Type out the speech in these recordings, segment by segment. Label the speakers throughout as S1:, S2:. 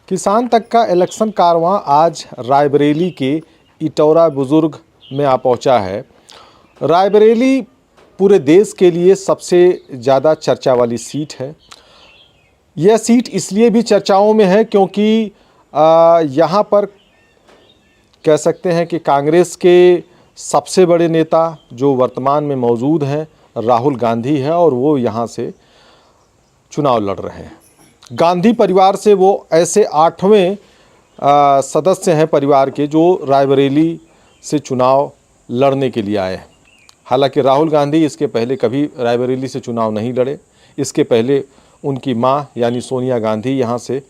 S1: किसान तक का इलेक्शन कारवां आज रायबरेली के इटौरा बुजुर्ग में आ पहुंचा है। रायबरेली पूरे देश के लिए सबसे ज़्यादा चर्चा वाली सीट है। यह सीट इसलिए भी चर्चाओं में है क्योंकि यहाँ पर कह सकते हैं कि कांग्रेस के सबसे बड़े नेता जो वर्तमान में मौजूद हैं राहुल गांधी है और वो यहाँ से चुनाव लड़ रहे हैं। गांधी परिवार से वो ऐसे 8वें सदस्य हैं परिवार के जो रायबरेली से चुनाव लड़ने के लिए आए हैं। हालांकि राहुल गांधी इसके पहले कभी रायबरेली से चुनाव नहीं लड़े। इसके पहले उनकी मां यानी सोनिया गांधी यहाँ से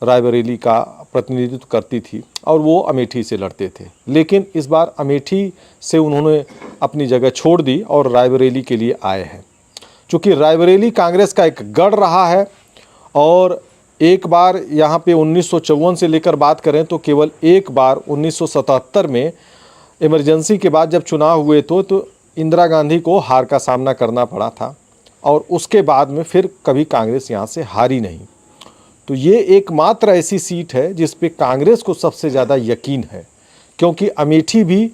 S1: रायबरेली का प्रतिनिधित्व करती थी और वो अमेठी से लड़ते थे, लेकिन इस बार अमेठी से उन्होंने अपनी जगह छोड़ दी और रायबरेली के लिए आए हैं। चूँकि रायबरेली कांग्रेस का एक गढ़ रहा है और एक बार यहाँ पे 1954 से लेकर बात करें तो केवल एक बार 1977 में इमरजेंसी के बाद जब चुनाव हुए तो इंदिरा गांधी को हार का सामना करना पड़ा था और उसके बाद में फिर कभी कांग्रेस यहाँ से हारी नहीं। तो ये एकमात्र ऐसी सीट है जिस पे कांग्रेस को सबसे ज़्यादा यकीन है, क्योंकि अमेठी भी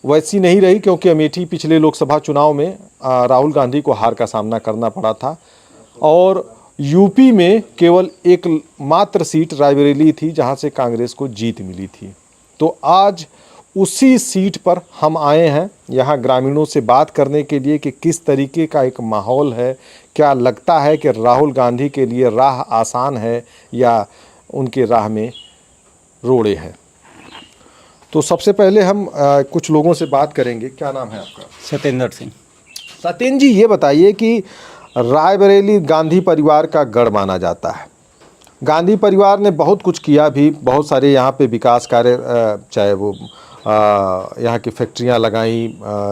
S1: वैसी नहीं रही, क्योंकि अमेठी पिछले लोकसभा चुनाव में राहुल गांधी को हार का सामना करना पड़ा था और यूपी में केवल एक मात्र सीट रायबरेली थी जहां से कांग्रेस को जीत मिली थी। तो आज उसी सीट पर हम आए हैं यहाँ ग्रामीणों से बात करने के लिए कि किस तरीके का एक माहौल है, क्या लगता है कि राहुल गांधी के लिए राह आसान है या उनके राह में रोड़े हैं। तो सबसे पहले हम कुछ लोगों से बात करेंगे। क्या नाम है आपका?
S2: सत्येंद्र सिंह।
S1: सत्येंद्र जी, ये बताइए कि रायबरेली गांधी परिवार का गढ़ माना जाता है। गांधी परिवार ने बहुत कुछ किया भी, बहुत सारे यहाँ पे विकास कार्य, चाहे वो यहाँ की फैक्ट्रियाँ लगाई,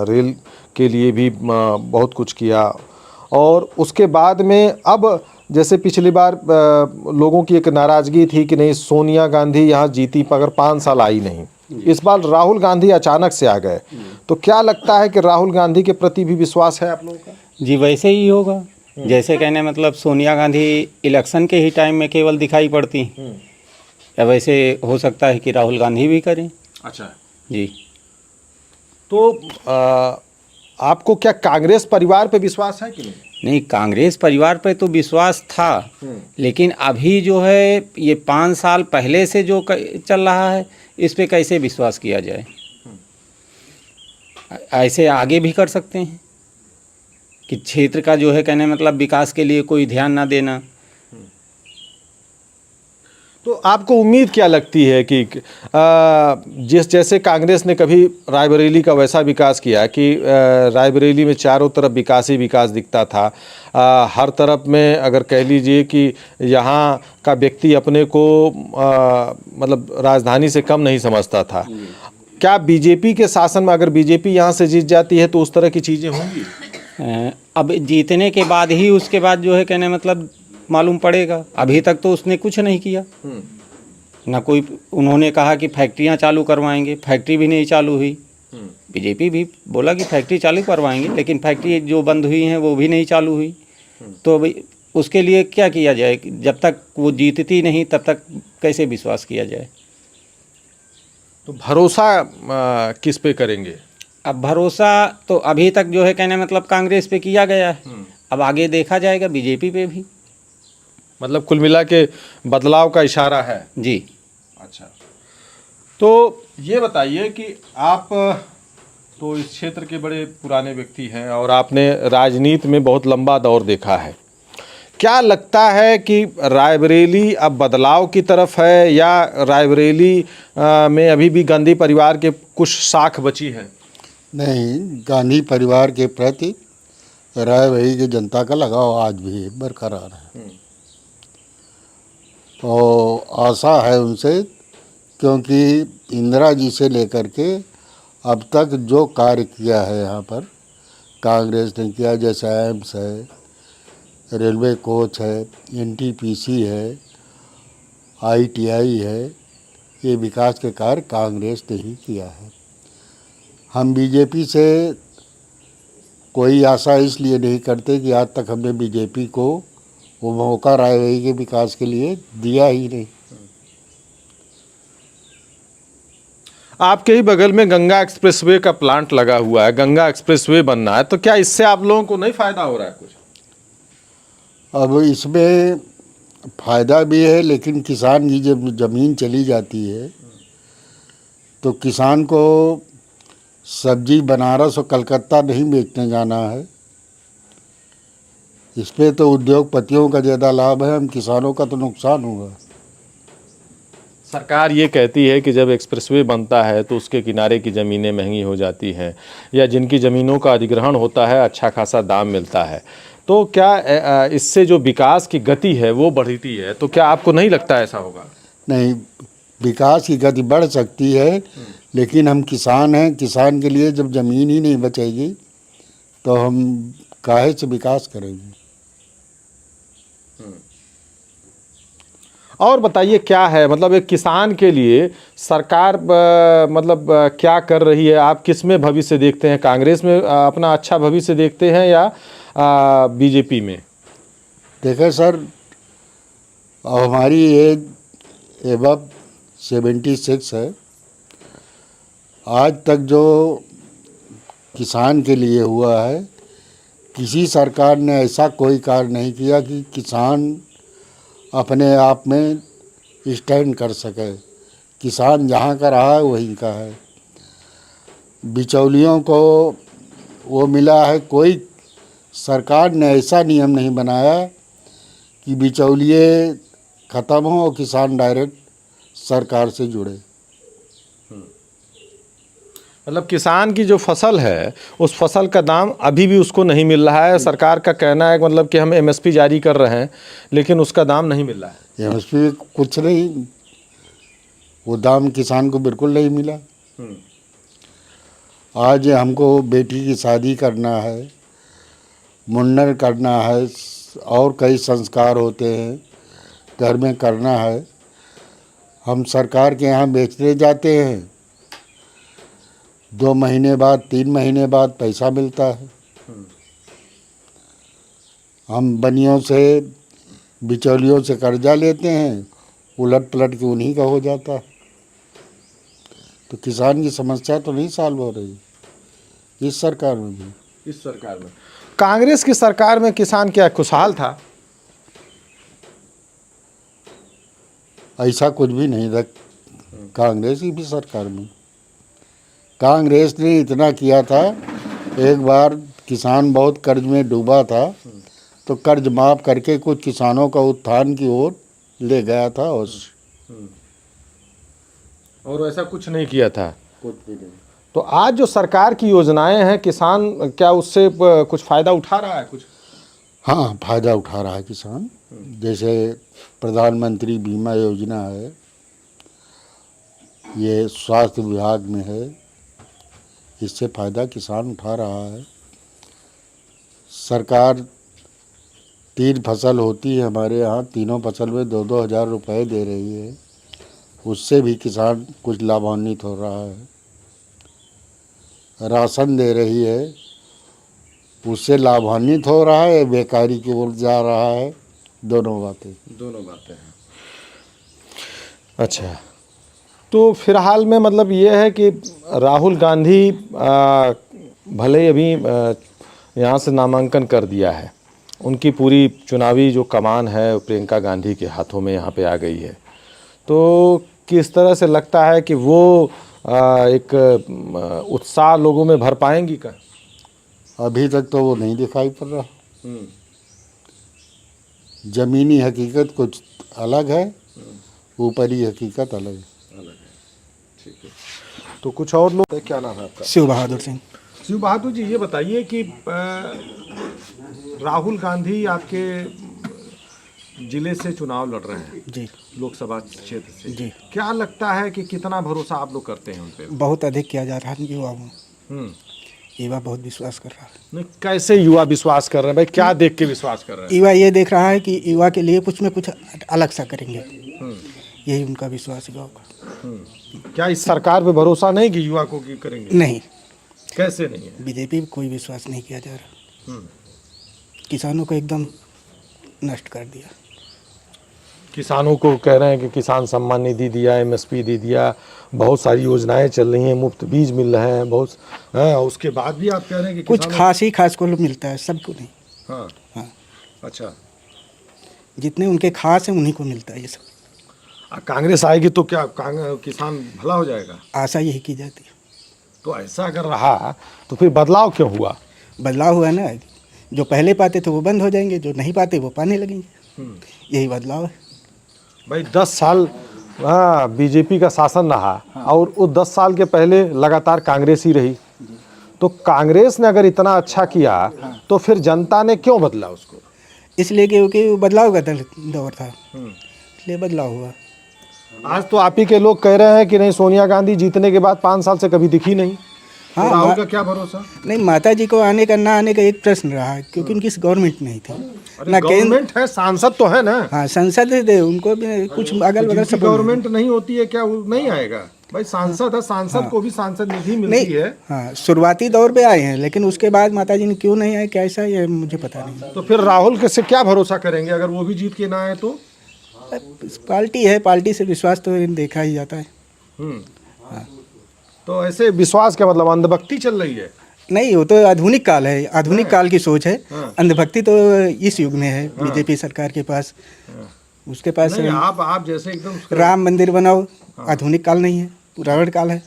S1: रेल के लिए भी बहुत कुछ किया और उसके बाद में अब जैसे पिछली बार लोगों की एक नाराज़गी थी कि नहीं सोनिया गांधी यहाँ जीती मगर 5 साल आई नहीं, इस बार राहुल गांधी अचानक से आ गए। तो क्या लगता है कि राहुल गांधी के प्रति भी विश्वास है आप लोगों का?
S2: जी वैसे ही होगा, जैसे कहने मतलब सोनिया गांधी इलेक्शन के ही टाइम में केवल दिखाई पड़ती, या वैसे हो सकता है कि राहुल गांधी भी करें।
S1: अच्छा
S2: जी।
S1: तो आपको क्या कांग्रेस परिवार पे विश्वास है कि नहीं?
S2: नहीं, कांग्रेस परिवार पे तो विश्वास था, लेकिन अभी जो है ये 5 साल पहले से जो चल रहा है इस पे कैसे विश्वास किया जाए। ऐसे आगे भी कर सकते हैं कि क्षेत्र का जो है कहने मतलब विकास के लिए कोई ध्यान ना देना।
S1: तो आपको उम्मीद क्या लगती है कि जैसे कांग्रेस ने कभी रायबरेली का वैसा विकास किया कि रायबरेली में चारों तरफ विकास ही विकास दिखता था, हर तरफ में अगर कह लीजिए कि यहाँ का व्यक्ति अपने को मतलब राजधानी से कम नहीं समझता था। क्या बीजेपी के शासन में अगर बीजेपी यहाँ से जीत जाती है तो उस तरह की चीज़ें होंगी?
S2: अब जीतने के बाद ही उसके बाद जो है कहने मतलब मालूम पड़ेगा। अभी तक तो उसने कुछ नहीं किया ना, कोई उन्होंने कहा कि फैक्ट्रियां चालू करवाएंगे, फैक्ट्री भी नहीं चालू हुई। बीजेपी भी बोला कि फैक्ट्री चालू करवाएंगे, लेकिन फैक्ट्री जो बंद हुई हैं वो भी नहीं चालू हुई। तो भाई उसके लिए क्या किया जाए? जब तक वो जीतती नहीं तब तक कैसे विश्वास किया जाए?
S1: तो भरोसा किस पे करेंगे?
S2: अब भरोसा तो अभी तक जो है कहने मतलब कांग्रेस पे किया गया है, अब आगे देखा जाएगा बीजेपी पे भी।
S1: मतलब कुल मिला के बदलाव का इशारा है
S2: जी।
S1: अच्छा, तो ये बताइए कि आप तो इस क्षेत्र के बड़े पुराने व्यक्ति हैं और आपने राजनीति में बहुत लंबा दौर देखा है। क्या लगता है कि रायबरेली अब बदलाव की तरफ है या रायबरेली में अभी भी गांधी परिवार के कुछ शाख बची है?
S3: नहीं, गांधी परिवार के प्रति रायबरेली की जनता का लगाव आज भी बरकरार है और आशा है उनसे, क्योंकि इंदिरा जी से लेकर के अब तक जो कार्य किया है यहाँ पर कांग्रेस ने किया, जैसे एम्स है, रेलवे कोच है, एनटीपीसी है, आईटीआई है, ये विकास के कार्य कांग्रेस ने ही किया है। हम बीजेपी से कोई आशा इसलिए नहीं करते कि आज तक हमने बीजेपी को वो मौका रायबरेली के विकास के लिए दिया ही नहीं।
S1: आपके ही बगल में गंगा एक्सप्रेसवे का प्लांट लगा हुआ है, गंगा एक्सप्रेसवे बनना है, तो क्या इससे आप लोगों को नहीं फायदा हो रहा है कुछ?
S3: अब इसमें फ़ायदा भी है, लेकिन किसान की जब ज़मीन चली जाती है तो किसान को सब्जी बनारस और कलकत्ता नहीं बेचने जाना है। इस पे तो उद्योगपतियों का ज़्यादा लाभ है, हम किसानों का तो नुकसान होगा।
S1: सरकार ये कहती है कि जब एक्सप्रेसवे बनता है तो उसके किनारे की ज़मीनें महंगी हो जाती हैं, या जिनकी ज़मीनों का अधिग्रहण होता है अच्छा खासा दाम मिलता है, तो क्या इससे जो विकास की गति है वो बढ़ती है? तो क्या आपको नहीं लगता ऐसा होगा?
S3: नहीं, विकास की गति बढ़ सकती है, लेकिन हम किसान हैं, किसान के लिए जब ज़मीन ही नहीं बचेगी तो हम काहे से विकास करेंगे।
S1: और बताइए क्या है, मतलब एक किसान के लिए सरकार क्या कर रही है? आप किस में भविष्य देखते हैं? कांग्रेस में अपना अच्छा भविष्य देखते हैं या बीजेपी में?
S3: देखें सर, अब हमारी एज एबव 76 है। आज तक जो किसान के लिए हुआ है, किसी सरकार ने ऐसा कोई कार्य नहीं किया कि किसान अपने आप में स्टैंड कर सके। किसान जहाँ का रहा है वहीं का है। बिचौलियों को वो मिला है, कोई सरकार ने ऐसा नियम नहीं बनाया कि बिचौलिए ख़त्म हो और किसान डायरेक्ट सरकार से जुड़े।
S1: मतलब किसान की जो फसल है उस फसल का दाम अभी भी उसको नहीं मिल रहा है। सरकार का कहना है मतलब कि हम एमएसपी जारी कर रहे हैं, लेकिन उसका दाम नहीं मिल रहा है।
S3: एमएसपी कुछ नहीं, वो दाम किसान को बिल्कुल नहीं मिला। आज हमको बेटी की शादी करना है, मुंडन करना है, और कई संस्कार होते हैं घर में करना है, हम सरकार के यहाँ बेचने जाते हैं, 2 महीने बाद 3 महीने बाद पैसा मिलता है। हम बनियों से बिचौलियों से कर्जा लेते हैं, उलट पलट के उन्हीं का हो जाता है। तो किसान की समस्या तो नहीं सॉल्व हो रही इस सरकार में भी।
S1: इस सरकार में, कांग्रेस की सरकार में किसान क्या खुशहाल था?
S3: ऐसा कुछ भी नहीं था कांग्रेस की भी सरकार में। कांग्रेस ने इतना किया था, एक बार किसान बहुत कर्ज में डूबा था तो कर्ज माफ करके कुछ किसानों का उत्थान की ओर ले गया था।
S1: और ऐसा कुछ नहीं किया था।
S3: कुछ भी नहीं।
S1: तो आज जो सरकार की योजनाएं हैं, किसान क्या उससे कुछ फ़ायदा उठा रहा है कुछ?
S3: हाँ, फायदा उठा रहा है किसान। जैसे प्रधानमंत्री बीमा योजना है, ये स्वास्थ्य विभाग में है, इससे फ़ायदा किसान उठा रहा है। सरकार 3 फसल होती है हमारे यहाँ, तीनों फसल में 2-2 हज़ार रुपये दे रही है, उससे भी किसान कुछ लाभान्वित हो रहा है। राशन दे रही है, उससे लाभान्वित हो रहा है, बेकारी की ओर जा रहा है। दोनों बातें
S1: हैं। अच्छा, तो फिलहाल में मतलब ये है कि राहुल गांधी भले अभी यहाँ से नामांकन कर दिया है, उनकी पूरी चुनावी जो कमान है प्रियंका गांधी के हाथों में यहाँ पे आ गई है, तो किस तरह से लगता है कि वो एक उत्साह लोगों में भर पाएंगी का?
S3: अभी तक तो वो नहीं दिखाई पड़ रहा। ज़मीनी हकीकत कुछ अलग है, ऊपरी हकीकत अलग है।
S1: ठीक है, तो कुछ और लोग, क्या नाम है आपका?
S4: शिव बहादुर सिंह।
S1: शिव बहादुर जी, ये बताइए कि राहुल गांधी आपके जिले से चुनाव लड़ रहे हैं
S4: जी,
S1: लोकसभा क्षेत्र से
S4: जी।
S1: क्या लगता है कि कितना भरोसा आप लोग करते हैं उन पे?
S4: बहुत अधिक किया जा रहा है युवाओं में।
S1: हम्म,
S4: युवा बहुत विश्वास कर रहा है।
S1: नहीं, कैसे युवा विश्वास कर रहे हैं भाई? क्या देख के विश्वास कर रहे हैं?
S4: युवा ये देख रहा है कि युवा के लिए कुछ न कुछ अलग सा करेंगे, यही उनका विश्वास युवाओं का।
S1: क्या इस सरकार पे भरोसा नहीं कि युवा को की करेंगे?
S4: नहीं,
S1: कैसे नहीं है?
S4: बीजेपी पे कोई विश्वास नहीं किया जा रहा। किसानों को एकदम नष्ट कर दिया।
S1: किसानों को कह रहे हैं कि किसान सम्मान निधि दिया, एमएसपी दे दिया, बहुत सारी योजनाएं चल रही हैं, मुफ्त बीज मिल रहे हैं बहुत, हाँ, उसके बाद भी आप कह रहे हैं कि
S4: कुछ
S1: किसानों-
S4: खास ही खास को मिलता है, सबको नहीं।
S1: हाँ
S4: हाँ,
S1: अच्छा।
S4: जितने उनके खास हैं उन्हीं को मिलता है ये सब।
S1: कांग्रेस आएगी तो क्या किसान भला हो जाएगा?
S4: आशा यही की जाती है।
S1: तो ऐसा अगर रहा तो फिर बदलाव क्यों हुआ?
S4: बदलाव हुआ ना, जो पहले पाते थे वो बंद हो जाएंगे, जो नहीं पाते वो पाने लगेंगे। यही बदलाव है।
S1: भाई 10 साल बीजेपी का शासन रहा और वो 10 साल के पहले लगातार कांग्रेस ही रही, तो कांग्रेस ने अगर इतना अच्छा किया तो फिर जनता ने क्यों बदला उसको?
S4: इसलिए क्योंकि वो बदलाव का दौर था, इसलिए बदलाव हुआ।
S1: आज तो आप ही के लोग कह रहे हैं कि नहीं, सोनिया गांधी जीतने के बाद 5 साल से कभी दिखी नहीं।
S4: हाँ,
S1: तो राहुल का क्या भरोसा?
S4: नहीं, माता जी को आने का ना आने का एक प्रश्न रहा, क्योंकि उनकी गवर्नमेंट नहीं थी ना, केंद्र।
S1: गवर्नमेंट है, सांसद तो है ना।
S4: हाँ, संसद थे, उनको भी कुछ अगल बगल
S1: जिनकी
S4: सब
S1: गवर्नमेंट नहीं होती है क्या वो नहीं आएगा? भाई सांसद है, सांसद को भी सांसद निधि मिलती
S4: नहीं।
S1: है।
S4: हाँ, शुरुआती दौर पे आए हैं, लेकिन उसके बाद माता जी ने क्यों नहीं आए, कैसा, ये मुझे पता नहीं।
S1: तो फिर राहुल के से क्या भरोसा करेंगे अगर वो भी जीत के ना आए तो?
S4: पार्टी है, पार्टी से विश्वास तो देखा ही जाता है।
S1: तो ऐसे विश्वास का मतलब अंधभक्ति चल रही है?
S4: नहीं, वो तो आधुनिक काल है, आधुनिक काल की सोच है। अंधभक्ति तो इस युग में है बीजेपी सरकार के पास। उसके पास
S1: नहीं, आप जैसे एकदम
S4: राम मंदिर बनाओ, आधुनिक काल नहीं है, पुराण काल है।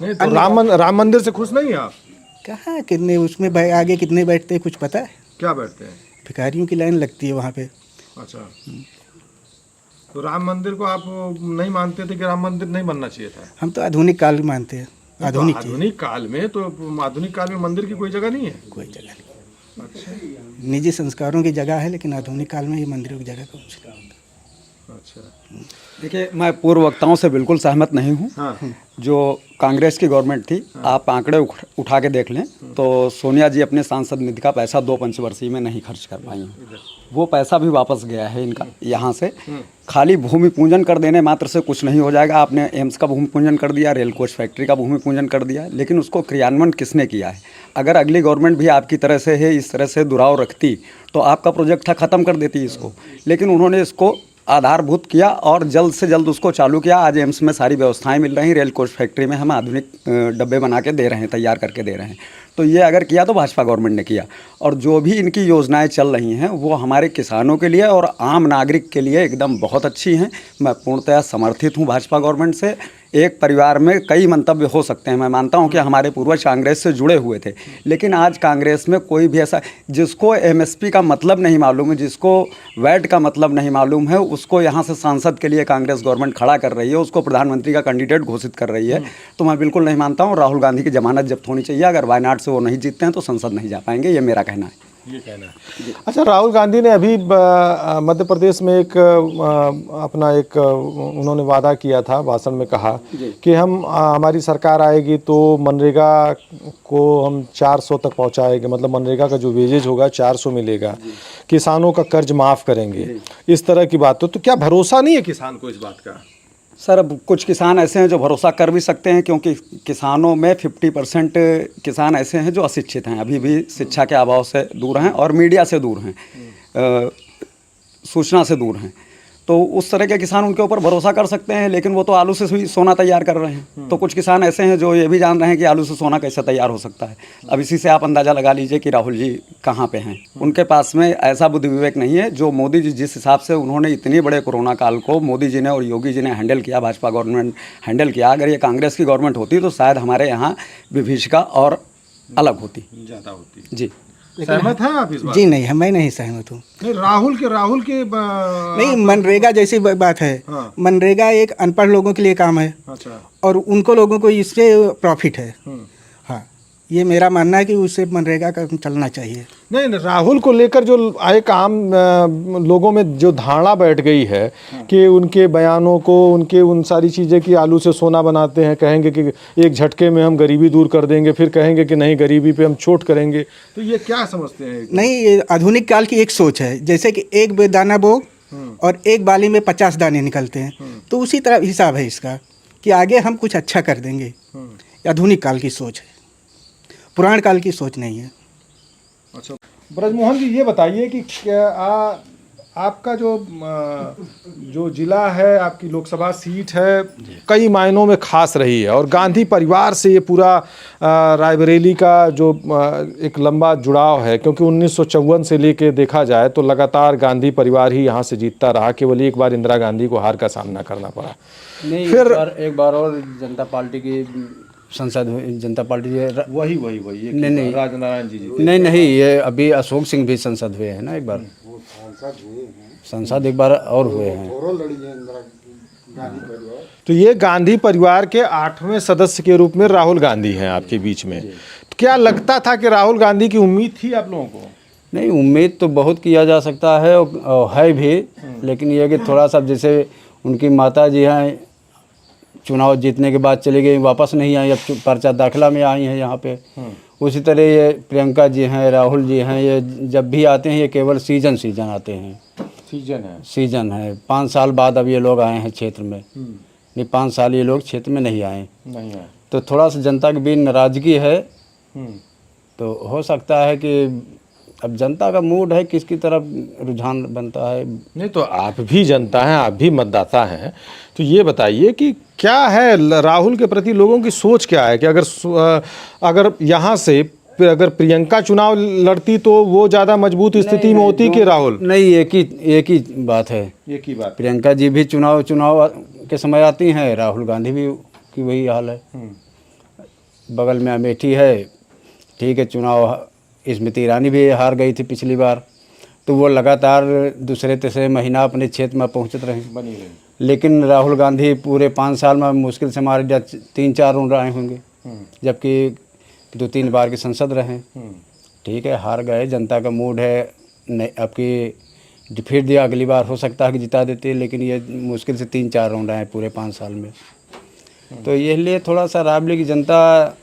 S1: नहीं, तो राम मंदिर से खुश नहीं है आप?
S4: कहाँ, कितने उसमें आगे कितने बैठते हैं कुछ पता है?
S1: क्या बैठते हैं?
S4: भिखारियों की लाइन लगती है वहाँ पे।
S1: अच्छा, तो राम मंदिर को आप नहीं मानते थे कि राम मंदिर नहीं बनना चाहिए था?
S4: हम तो आधुनिक काल मानते हैं। आधुनिक
S1: तो आधुनिक काल में मंदिर की कोई जगह नहीं है?
S4: कोई जगह नहीं। निजी संस्कारों की जगह है, लेकिन आधुनिक काल में ये मंदिरों की जगह कौन सी?
S1: अच्छा।
S5: देखिए, मैं पूर्व वक्ताओं से बिल्कुल सहमत नहीं हूँ।
S1: हाँ।
S5: जो कांग्रेस की गवर्नमेंट थी, आप आंकड़े उठा के देख लें तो सोनिया जी अपने सांसद निधि का पैसा 2 पंचवर्षीय में नहीं खर्च कर पाई हैं। वो पैसा भी वापस गया है इनका यहाँ से। खाली भूमि पूजन कर देने मात्र से कुछ नहीं हो जाएगा। आपने एम्स का भूमि पूजन कर दिया, रेल कोच फैक्ट्री का भूमि पूजन कर दिया, लेकिन उसको क्रियान्वयन किसने किया है? अगर अगली गवर्नमेंट भी आपकी तरह से है, इस तरह से दुराव रखती, तो आपका प्रोजेक्ट था ख़त्म कर देती इसको। लेकिन उन्होंने इसको आधारभूत किया और जल्द से जल्द उसको चालू किया। आज एम्स में सारी व्यवस्थाएं मिल रही हैं, रेल कोच फैक्ट्री में हम आधुनिक डब्बे बना के दे रहे हैं, तैयार करके दे रहे हैं। तो ये अगर किया तो भाजपा गवर्नमेंट ने किया। और जो भी इनकी योजनाएं चल रही हैं वो हमारे किसानों के लिए और आम नागरिक के लिए एकदम बहुत अच्छी हैं। मैं पूर्णतः समर्थित हूं भाजपा गवर्नमेंट से। एक परिवार में कई मंतव्य हो सकते हैं, मैं मानता हूं कि हमारे पूर्वज कांग्रेस से जुड़े हुए थे, लेकिन आज कांग्रेस में कोई भी ऐसा, जिसको एमएसपी का मतलब नहीं मालूम है, जिसको वैट का मतलब नहीं मालूम है, उसको यहाँ से सांसद के लिए कांग्रेस गवर्नमेंट खड़ा कर रही है, उसको प्रधानमंत्री का कैंडिडेट घोषित कर रही है। तो मैं बिल्कुल नहीं मानता हूँ। राहुल गांधी की जमानत जब्त होनी चाहिए। अगर वायनाड से वो नहीं जीतते हैं तो संसद नहीं जा पाएंगे, ये मेरा कहना है।
S1: ये कहना है। अच्छा, राहुल गांधी ने अभी मध्य प्रदेश में एक अपना एक उन्होंने वादा किया था, भाषण में कहा कि हम हमारी सरकार आएगी तो मनरेगा को हम 400 तक पहुंचाएंगे, मतलब मनरेगा का जो वेजेज होगा 400 मिलेगा, किसानों का कर्ज माफ़ करेंगे, इस तरह की बात। तो क्या भरोसा नहीं है किसान को इस बात का?
S5: सर, अब कुछ किसान ऐसे हैं जो भरोसा कर भी सकते हैं, क्योंकि किसानों में 50% किसान ऐसे हैं जो अशिक्षित हैं, अभी भी शिक्षा के अभाव से दूर हैं और मीडिया से दूर हैं, सूचना से दूर हैं। तो उस तरह के किसान उनके ऊपर भरोसा कर सकते हैं, लेकिन वो तो आलू से ही सोना तैयार कर रहे हैं। तो कुछ किसान ऐसे हैं जो ये भी जान रहे हैं कि आलू से सोना कैसे तैयार हो सकता है। अब इसी से आप अंदाज़ा लगा लीजिए कि राहुल जी कहाँ पे हैं। उनके पास में ऐसा बुद्धि विवेक नहीं है जो मोदी जी, जिस हिसाब से उन्होंने इतनी बड़े कोरोना काल को मोदी जी ने और योगी जी ने हैंडल किया, भाजपा गवर्नमेंट हैंडल किया। अगर ये कांग्रेस की गवर्नमेंट होती तो शायद हमारे यहाँ विभीषिका और अलग होती,
S1: ज़्यादा होती।
S5: जी।
S1: सहमत हैं आप इस बात?
S4: जी नहीं, मैं नहीं सहमत हूँ।
S1: नहीं, राहुल के
S4: नहीं, मनरेगा जैसी बात है।
S1: हाँ।
S4: मनरेगा एक अनपढ़ लोगों के लिए काम है।
S1: अच्छा।
S4: और उनको लोगों को इससे प्रॉफिट है। हाँ, ये मेरा मानना है कि उससे मनरेगा का चलना चाहिए।
S1: नहीं, राहुल को लेकर जो एक आम लोगों में जो धारणा बैठ गई है कि उनके बयानों को, उनके उन सारी चीज़ें कि आलू से सोना बनाते हैं, कहेंगे कि एक झटके में हम गरीबी दूर कर देंगे, फिर कहेंगे कि नहीं गरीबी पे हम चोट करेंगे, तो ये क्या समझते हैं?
S4: नहीं, ये आधुनिक काल की एक सोच है। जैसे कि एक दाना बो और एक बाली में 50 दाने निकलते हैं, तो उसी तरह हिसाब है इसका कि आगे हम कुछ अच्छा कर देंगे। आधुनिक काल की सोच है, पुराण काल की सोच नहीं है।
S1: अच्छा, ब्रजमोहन जी ये बताइए कि क्या आपका जो जिला है, आपकी लोकसभा सीट है, कई मायनों में खास रही है और गांधी परिवार से ये पूरा रायबरेली का जो एक लंबा जुड़ाव है, क्योंकि 1954 से लेके देखा जाए तो लगातार गांधी परिवार ही यहाँ से जीतता रहा। केवल एक बार इंदिरा गांधी को हार का सामना करना पड़ा।
S5: नहीं,
S1: फिर
S5: एक बार और जनता पार्टी की संसद जनता पार्टी
S1: वही
S5: नहीं
S1: राजनारायण जी
S5: नहीं, ये अभी अशोक सिंह भी संसद हुए हैं ना एक बार, संसद एक बार और हुए हैं।
S1: तो ये गांधी परिवार के 8वें सदस्य के रूप में राहुल गांधी हैं आपके बीच में। तो क्या लगता था कि राहुल गांधी की उम्मीद थी आप लोगों को?
S5: नहीं, उम्मीद तो बहुत किया जा सकता है और है भी, लेकिन ये कि थोड़ा सा जैसे उनकी माता जी हैं, चुनाव जीतने के बाद चली गई, वापस नहीं आई, अब पर्चा दाखिला में आई हैं यहाँ पे। उसी तरह ये प्रियंका जी हैं, राहुल जी हैं, ये जब भी आते हैं ये केवल सीजन आते हैं। सीजन है 5 साल बाद अब ये लोग आए हैं क्षेत्र में। नहीं, 5 साल ये लोग क्षेत्र में नहीं आए। तो थोड़ा सा जनता के बीच नाराजगी है। तो हो सकता है कि अब जनता का मूड है किसकी तरफ रुझान बनता है।
S1: नहीं, तो आप भी जनता हैं, आप भी मतदाता हैं, तो ये बताइए कि क्या है राहुल के प्रति लोगों की सोच क्या है कि अगर यहाँ से अगर प्रियंका चुनाव लड़ती तो वो ज़्यादा मजबूत स्थिति में होती कि राहुल?
S5: नहीं, एक ही बात है।
S1: एक ही बात।
S5: प्रियंका जी भी चुनाव के समय आती हैं, राहुल गांधी भी की वही हाल है। बगल में अमेठी है, ठीक है, चुनाव स्मृति ईरानी भी हार गई थी पिछली बार, तो वो लगातार दूसरे तीसरे महीना अपने क्षेत्र में पहुंचते रहे। लेकिन राहुल गांधी पूरे 5 साल में मुश्किल से हमारे 3-4 राउंड आए होंगे, जबकि 2-3 बार की संसद रहे। ठीक है, हार गए, जनता का मूड है नहीं, आपकी फिर दिया, अगली बार हो सकता है कि जिता देते, लेकिन ये मुश्किल से 3-4 राउंड आए पूरे 5 साल में। तो ये लिए थोड़ा सा रायबरेली की जनता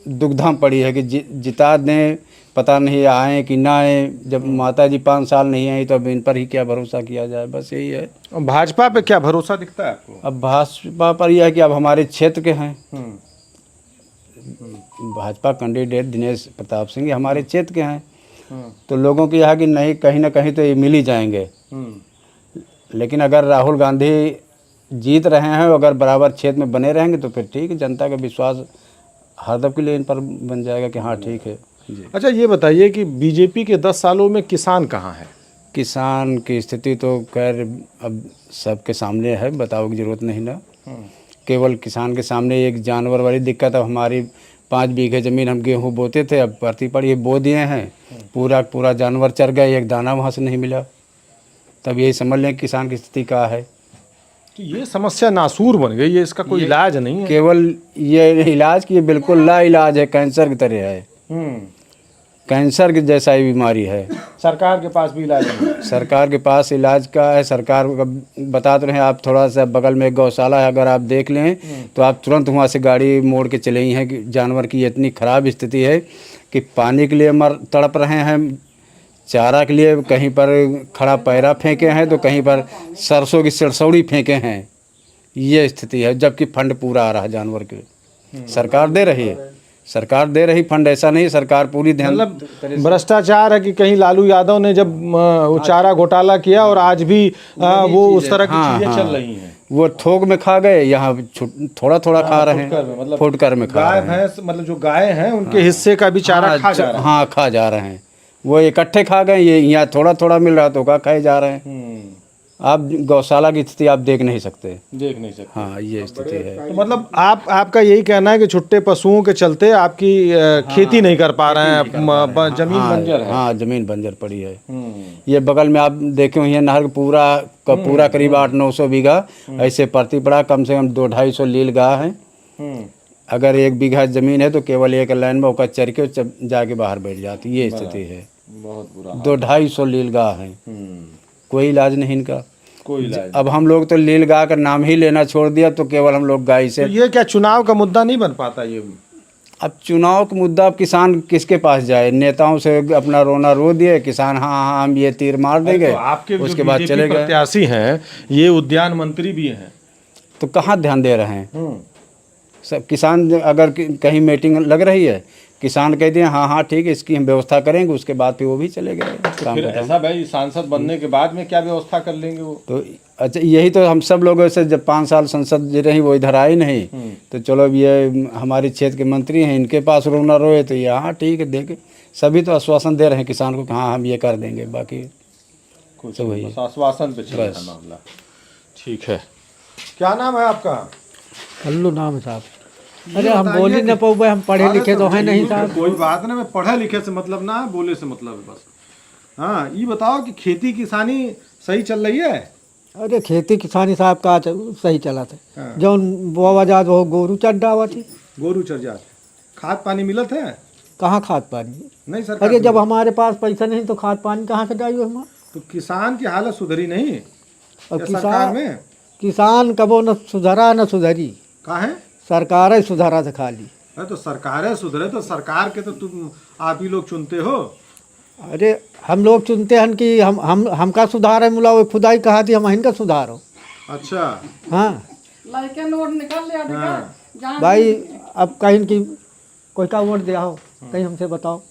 S5: दुविधा में पड़ी है कि जिता दें, पता नहीं आए कि ना आए। जब माता जी 5 साल नहीं आई तो अब इन पर ही क्या भरोसा किया जाए, बस यही है।
S1: भाजपा पे क्या भरोसा दिखता है आपको?
S5: अब भाजपा पर यह है कि अब हमारे क्षेत्र के हैं, भाजपा कैंडिडेट दिनेश प्रताप सिंह हमारे क्षेत्र के हैं, तो लोगों की यह कि नहीं, कहीं ना कहीं तो ये मिल ही जाएंगे। लेकिन अगर राहुल गांधी जीत रहे हैं, अगर बराबर क्षेत्र में बने रहेंगे तो फिर ठीक है, जनता का विश्वास हरदम के लिए इन पर बन जाएगा कि हाँ ठीक है जी।
S1: अच्छा, ये बताइए कि बीजेपी के 10 सालों में किसान कहाँ है?
S5: किसान की स्थिति तो खैर अब सबके सामने है, बताओ की जरूरत नहीं ना। केवल किसान के सामने एक जानवर वाली दिक्कत। अब हमारी 5 बीघे ज़मीन हम गेहूँ बोते थे, अब परती पड़ी बो दिए हैं, पूरा जानवर चर गए, एक दाना वहाँ से नहीं मिला। तब यही समझ लें किसान की स्थिति क्या है।
S1: तो ये समस्या नासूर बन गई है, इसका कोई इलाज नहीं है?
S5: केवल ये इलाज की बिल्कुल ला इलाज है, कैंसर की तरह है। कैंसर की जैसा ही बीमारी है।
S1: सरकार के पास भी इलाज नहीं है?
S5: सरकार के पास इलाज का है, सरकार को बता तो रहे हैं। आप थोड़ा सा बगल में गौशाला है, अगर आप देख लें तो आप तुरंत वहाँ से गाड़ी मोड़ के चले ही हैं कि जानवर की इतनी ख़राब स्थिति है कि पानी के लिए तड़प रहे हैं, चारा के लिए कहीं पर खड़ा पैरा फेंके हैं तो कहीं पर सरसों की सरसौड़ी फेंके हैं। ये स्थिति है, जबकि फंड पूरा आ रहा है जानवर के। सरकार दे रही है, सरकार दे रही फंड, ऐसा नहीं सरकार पूरी ध्यान।
S1: मतलब भ्रष्टाचार है कि कहीं लालू यादव ने जब वो चारा घोटाला किया और आज भी वो उस तरह की चीजें चल रही हैं।
S5: वो थोक में खा गए, यहाँ थोड़ा थोड़ा खा रहे हैं,
S1: मतलब
S5: फुटकर में खा रहे हैं।
S1: गाय भैंस, मतलब जो गाय हैं उनके हिस्से का भी चारा खा जा रहा है।
S5: हाँ, खा जा रहे हैं। वो इकट्ठे खा गए, ये यहाँ थोड़ा थोड़ा मिल रहा तो का खाए जा रहे हैं। आप गौशाला की स्थिति आप देख नहीं सकते। हाँ, ये स्थिति है।
S1: तो मतलब आपका यही कहना है कि छुट्टे पशुओं के चलते आपकी खेती नहीं कर पा रहे हैं, जमीन बंजर है।
S5: हाँ, जमीन बंजर पड़ी है। ये बगल में आप देखे हुए नहर पूरा करीब 800-900 बीघा ऐसे परती पड़ा, कम से कम 200-250 लील गाय है। अगर 1 बीघा जमीन है तो केवल एक लाइन में होकर चर के जाके बाहर बैठ जाती, ये स्थिति है।
S1: बहुत बुरा।
S5: 200-250 लील गाय है, कोई इलाज नहीं इनका,
S1: कोई इलाज।
S5: अब हम लोग तो लील गाय का नाम ही लेना छोड़ दिया, तो केवल हम लोग गाय से।
S1: तो ये क्या चुनाव का मुद्दा नहीं बन पाता ये?
S5: अब चुनाव का मुद्दा, अब किसान किसके पास जाए? नेताओं से अपना रोना रो दिए किसान, हाँ हम ये तीर मार देंगे,
S1: तो आपके
S5: उसके बाद चले गए।
S1: प्रत्याशी हैं, ये उद्यान मंत्री भी हैं,
S5: तो कहाँ ध्यान दे रहे हैं? सब किसान अगर कहीं मीटिंग लग रही है किसान कह दिए हाँ हाँ ठीक है इसकी हम व्यवस्था करेंगे, उसके बाद फिर वो भी चले गए काम
S1: फिर
S5: खत्म।
S1: ऐसा भाई सांसद बनने के बाद में क्या व्यवस्था कर लेंगे वो?
S5: तो अच्छा यही तो हम सब लोगों से जब 5 साल संसद जो रही वो इधर आए नहीं, तो चलो अब ये हमारे क्षेत्र के मंत्री हैं, इनके पास रो ना रोए, तो ये हाँ ठीक है देखे सभी तो आश्वासन दे रहे हैं किसान को कि हाँ हम ये कर देंगे, बाकी
S1: कुछ
S5: तो वही
S1: बस आश्वासन पे चल रहा है मामला। ठीक है, क्या नाम है आपका?
S6: कल्लू नाम है साहब। अरे हम बोल ही न पाओ, हम पढ़े लिखे तो हैं नहीं साहब।
S1: कोई बात नहीं, मैं पढ़े लिखे से मतलब ना है, बोले से मतलब है बस। हाँ ये बताओ कि खेती किसानी सही चल रही है?
S6: अरे खेती किसानी साहब का सही चला था।
S1: हाँ।
S6: जौन बोआ जात वो गोरू चढ़ डावा थी।
S1: गोरू चढ़ जाते, खाद पानी मिलत है?
S6: कहाँ खाद पानी?
S1: नहीं सरकार
S6: अरे जब हमारे पास पैसा नहीं तो खाद पानी कहाँ से डालिए हम?
S1: तो किसान की हालत सुधरी नहीं
S6: और
S1: या सरकार में?
S6: किसान कबो न सुधरा न सुधरी,
S1: कहाँ है?
S6: सरकार ही सुधारा था खाली।
S1: अरे तो सरकारें सुधरे तो सरकार के तो तुम आप ही लोग चुनते हो।
S6: अरे हम लोग चुनते हैं कि हमका सुधार है, मुला वो खुदाई कहा थी हम इनका सुधार हो।
S1: अच्छा
S6: हाँ
S1: हाँ।
S6: भाई अब कहीं की कोई का वोट दिया हो, कहीं हमसे बताओ,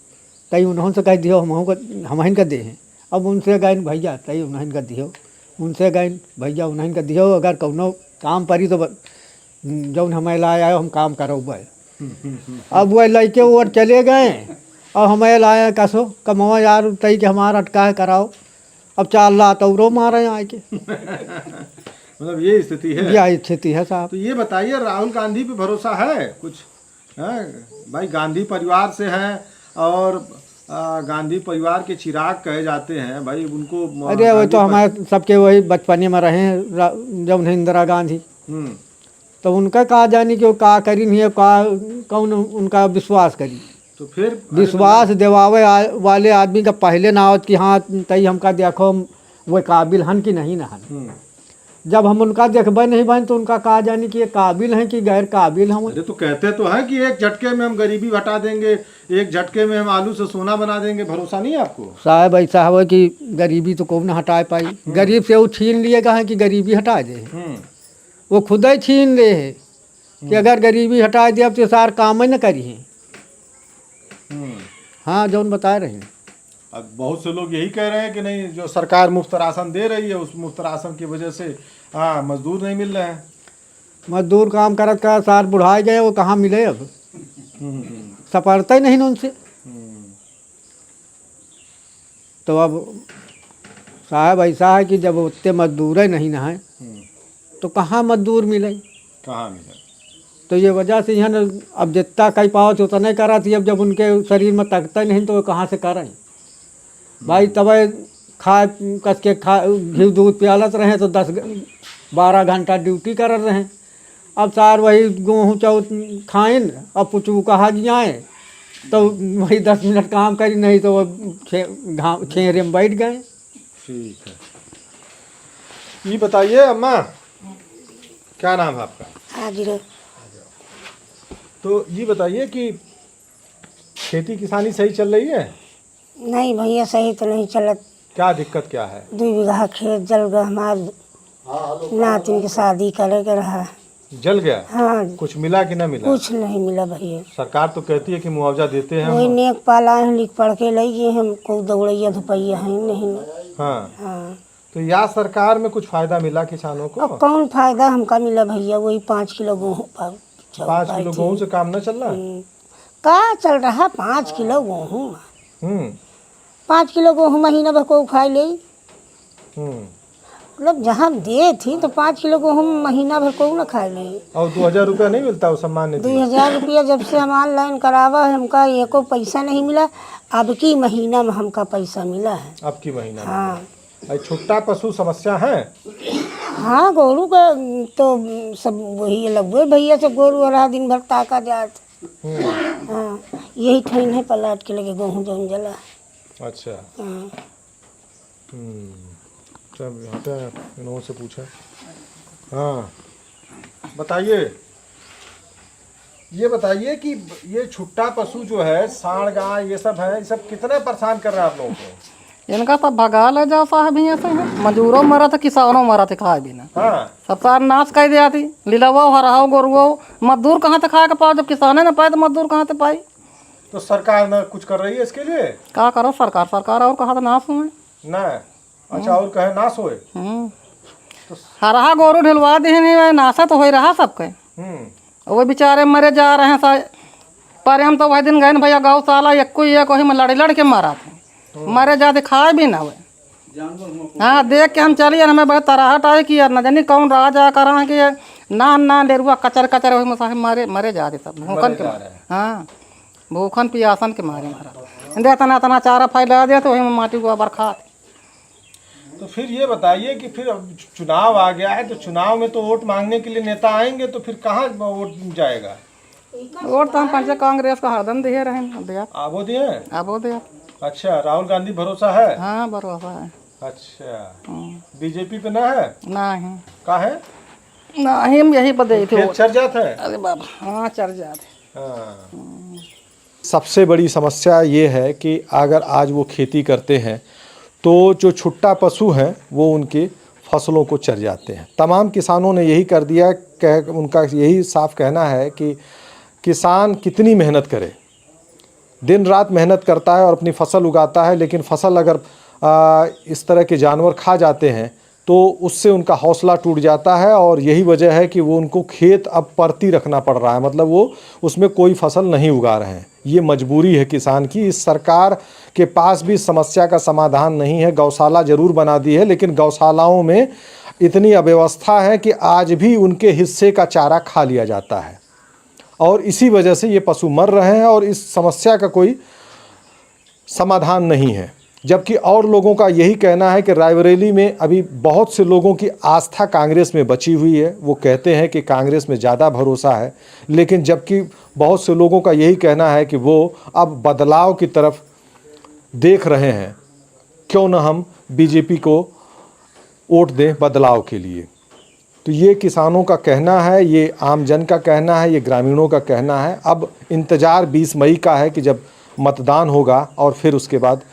S6: कहीं उन्होंने से कह दियो हम इनका दे हैं। अब उनसे गए भैया कहीं उन्हें का दियो, उनसे गए भैया उन्हें का दियो। अगर कौनो काम परी तो जौन हमें लाया हम काम करो भाई। अब वह लड़के और चले गए और हमें लाया कसो कमाओ यार तई के हमारा अटका है कराओ। अब 4 लाख और मारे आए के।
S1: मतलब ये स्थिति है?
S6: यह स्थिति है साहब।
S1: तो ये बताइए राहुल गांधी पे भरोसा है कुछ है? भाई गांधी परिवार से हैं और गांधी परिवार के चिराग कहे जाते हैं भाई उनको।
S6: अरे वो तो हमारे सबके वही बचपने में रहे जब इंदिरा गांधी, तो उनका कहा जानी कि वो का करी नहीं का कौन उनका विश्वास करी।
S1: तो फिर
S6: विश्वास दिवावे वाले आदमी का पहले ना हो कि हाँ तई हमका देखो वो काबिल हन कि नहीं ना हन। जब हम उनका देखबे नहीं बन तो उनका कहा जानी कि ये काबिल हैं कि गैर काबिल हम।
S1: अरे तो कहते तो है कि एक झटके में हम गरीबी हटा देंगे, एक झटके में हम आलू से सोना बना देंगे। भरोसा नहीं है आपको?
S6: साहब ऐसा है कि गरीबी तो कौन हटा पाई। गरीब से वो छीन लिए कहा कि गरीबी हटा दे, वो खुद ही छीन ले है कि अगर गरीबी हटा दे अब तो सार काम ही न करी है। हाँ जौन बता रहे हैं।
S1: अब बहुत से लोग यही कह रहे हैं कि नहीं जो सरकार मुफ्त राशन दे रही है उस मुफ्त राशन की वजह से हाँ मजदूर नहीं मिल रहे हैं।
S6: मजदूर काम करत का सार बुढ़ाए गए, वो कहाँ मिले अब? सपरता ही नहीं न उनसे। तो अब साहब ऐसा है कि जब उतने मजदूर ही नहीं ना है तो कहाँ मजदूर मिले?
S1: कहाँ मिले?
S6: तो ये वजह से यहाँ अब जितना कहीं पाओ तो उतना नहीं करा थी। अब जब उनके शरीर में तकता ही नहीं तो वो कहाँ से करें भाई? तब खाए कस के घी दूध पियालत रहे तो 10-12 घंटा ड्यूटी कर रहे। अब सार वही गेहूँ चाउ खाइन और पुचू कहा जाए तो वही 10 मिनट काम करी, नहीं तो वो छेरे में बैठ गए।
S1: ठीक है, ये बताइए अम्मा क्या नाम है आपका?
S7: हाजिर।
S1: तो ये बताइए कि खेती किसानी सही चल रही है?
S7: नहीं भैया सही तो नहीं चलत।
S1: क्या दिक्कत क्या है?
S7: 2 बीघा खेत जल गया हमार, नातिन की शादी करे के रहा।
S1: जल गया?
S7: हाँ
S1: कुछ मिला कि ना मिला?
S7: कुछ नहीं मिला भैया।
S1: सरकार तो कहती है कि मुआवजा देते हैं
S7: वही
S1: हम।
S7: नेक पाला है, लिख पढ़ के ले गए हम, कोई दौड़ैया धुपैया है नहीं।
S1: हाँ
S7: हाँ
S1: तो या सरकार में कुछ फायदा मिला किसानों को?
S7: अब कौन फायदा हमका मिला भैया? वही 5 किलो गेहूँ
S1: 5 किलो गेहूँ से काम न चल रहा?
S7: का चल रहा 5 किलो गेहूँ? 5 किलो गेहूँ महीना भर को खाई ले। मतलब जहाँ दे थी तो 5 किलो गेहूँ महीना भर को न खाई ले।
S1: और 2000 रुपया नहीं मिलता वो सम्मान निधि?
S7: 2000 रुपया जब से हम ऑनलाइन करावा है हमका एको पैसा नहीं मिला। अब की महीना में हमका पैसा मिला है।
S1: अब की महीना में?
S7: हाँ
S1: भाई छुट्टा पशु समस्या है?
S7: हाँ गोरू का तो सब वही लगभग भैया सब गोरू वाला दिन भर ताका जात। हाँ यही ठहन है पलाट के लगे गेहूँ जौन जला।
S1: अच्छा
S7: हाँ
S1: सब यहाँ पे इन्हों से पूछा। हाँ बताइए, ये बताइए कि ये छुट्टा पशु जो है सांड गाय ये सब है, ये सब कितने परेशान कर रहे हैं आप लोगों को?
S8: इनका सब भगा ले जाओ साहब, यहाँ से मजदूरों मरा था किसानों मरा थे खाए बिना।
S1: हाँ
S8: सब सार नाश कर दिया थी, लीलावा हराओ गोरुओ। मजदूर कहाँ से खाए के पाओ? जब किसाने न पाए तो मजदूर कहाँ से पाई?
S1: तो सरकार ना कुछ कर रही है इसके लिए?
S8: क्या करो सरकार, सरकार और कहा तो ना सुने।
S1: ना, अच्छा, और कहे ना सोए।
S8: हरहा गोरू ढिलवा दी नहीं, नाशा तो हो रहा सबके। वो बेचारे मरे जा रहे हैं सा। पर हम तो वही दिन गए न भैया गौशाला, एक वही में लड़ के मारा थे, मरे जाते खाए भी ना हुए। हाँ, देख के हम चलिए, हमें बहुत तराहट आई कि यार न जानी कौन राजा करा कि ना डेरुआ कचर वही में मरे जाते सब भूखन के मारे। हाँ, भूखन पियासन के मारे मारा दे, तना चारा फैला दिया तो वही में माटी को बरखा।
S1: तो फिर ये बताइए कि फिर अब चुनाव आ गया है, तो चुनाव में तो वोट मांगने के लिए नेता आएंगे, तो फिर कहाँ वोट जाएगा?
S8: वोट तो हम पंच कांग्रेस का हरदम दिए रहे दिया।
S1: आबो दिए?
S8: आबो दिया।
S1: अच्छा, राहुल गांधी भरोसा है?
S8: हाँ, भरोसा है।
S1: अच्छा, बीजेपी पे ना है?
S8: नहीं,
S1: का है?
S8: नहीं, हम यही बदे थे।
S1: खेत चढ़ जाता है?
S8: अरे बाबा, हाँ, चढ़ जाते।
S1: हाँ। सबसे बड़ी समस्या ये है कि अगर आज वो खेती करते हैं तो जो छुट्टा पशु हैं वो उनके फसलों को चर जाते हैं। तमाम किसानों ने यही कर दिया, उनका यही साफ कहना है कि किसान कितनी मेहनत करे, दिन रात मेहनत करता है और अपनी फसल उगाता है, लेकिन फसल अगर इस तरह के जानवर खा जाते हैं तो उससे उनका हौसला टूट जाता है। और यही वजह है कि वो उनको खेत अब परती रखना पड़ रहा है, मतलब वो उसमें कोई फसल नहीं उगा रहे हैं। ये मजबूरी है किसान की। इस सरकार के पास भी समस्या का समाधान नहीं है। गौशाला ज़रूर बना दी है, लेकिन गौशालाओं में इतनी अव्यवस्था है कि आज भी उनके हिस्से का चारा खा लिया जाता है और इसी वजह से ये पशु मर रहे हैं और इस समस्या का कोई समाधान नहीं है। जबकि और लोगों का यही कहना है कि रायबरेली में अभी बहुत से लोगों की आस्था कांग्रेस में बची हुई है। वो कहते हैं कि कांग्रेस में ज़्यादा भरोसा है, लेकिन जबकि बहुत से लोगों का यही कहना है कि वो अब बदलाव की तरफ देख रहे हैं, क्यों ना हम बीजेपी को वोट दें बदलाव के लिए। तो ये किसानों का कहना है, ये आम जन का कहना है, ये ग्रामीणों का कहना है। अब इंतज़ार 20 मई का है कि जब मतदान होगा और फिर उसके बाद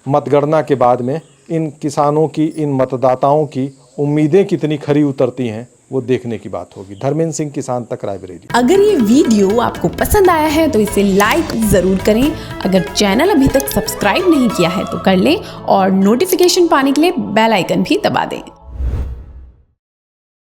S1: मतगणना के बाद में इन किसानों की, इन मतदाताओं की उम्मीदें कितनी खरी उतरती हैं वो देखने की बात होगी। धर्मेंद्र सिंह, किसान तक, रायबरेली।
S9: अगर ये वीडियो आपको पसंद आया है तो इसे लाइक ज़रूर करें। अगर चैनल अभी तक सब्सक्राइब नहीं किया है तो कर लें और नोटिफिकेशन पाने के लिए बेल आइकन भी दबा दें।